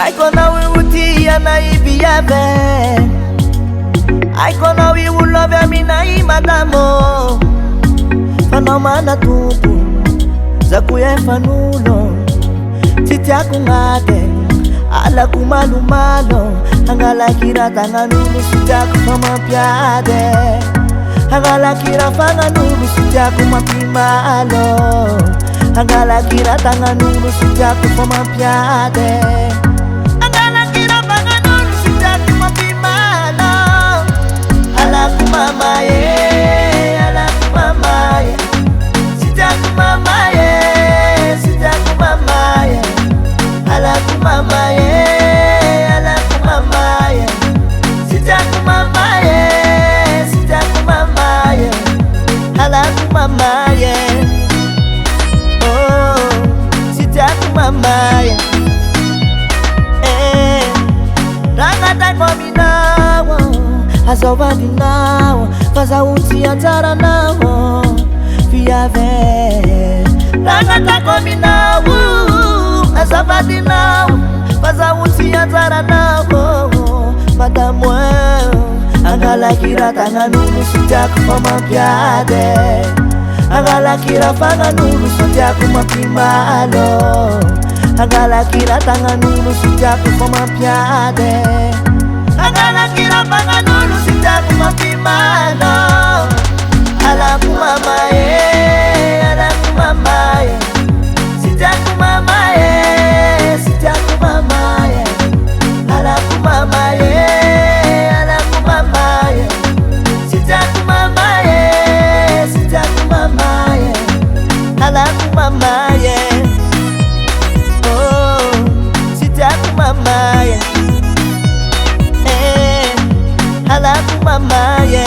Aiko na wiutia na ibiabe, aiko na wiulove minai madamo. Fanomana tupu zakuye fanulo, titia kungate ala kumalumalo. Angala kira tanganulu sejak mamapiade, angala kira fanganulu sejak mapimalo, angala kira tanganulu sejak mamapiade, angala kira fanganulu sejak mapimalo. Ala kumamaye, ala kumamaye, sejak mamaye, sejak mamaye, ala kumamaye. Mamaye, oh, sitaku mamaye, rangata kwa minawo, azovandi nawo, faza uti atara nawo, fiave. Rangata kwa minawo, azovandi nawo, faza uti atara nawo, madamwe. Angala kira tanganulu sejak mamapiade, angala kira fanganulu sejak mapimalo, angala kira tanganulu sejak mamapiade, angala kira fanganulu sejak mapimalo. Ala kumamaye, ala kumamaye, sejak mamaye, sejak mamaye, ala kumamaye. Mamaye, oh, sitaku mamaye, halaku mamaye,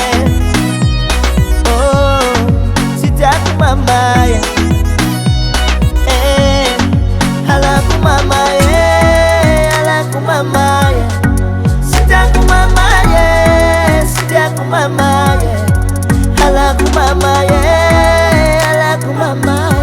oh, sitaku mamaye, halaku mamaye, halaku mamaye, sitaku mamaye, sitaku mamaye, halaku mamaye, halaku mamaye.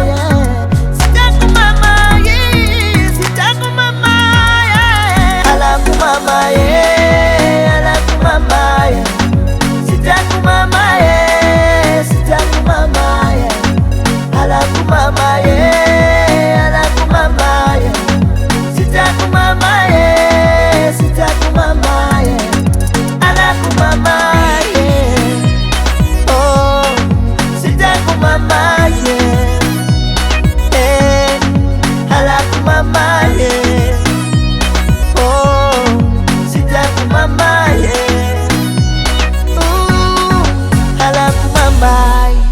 Bye.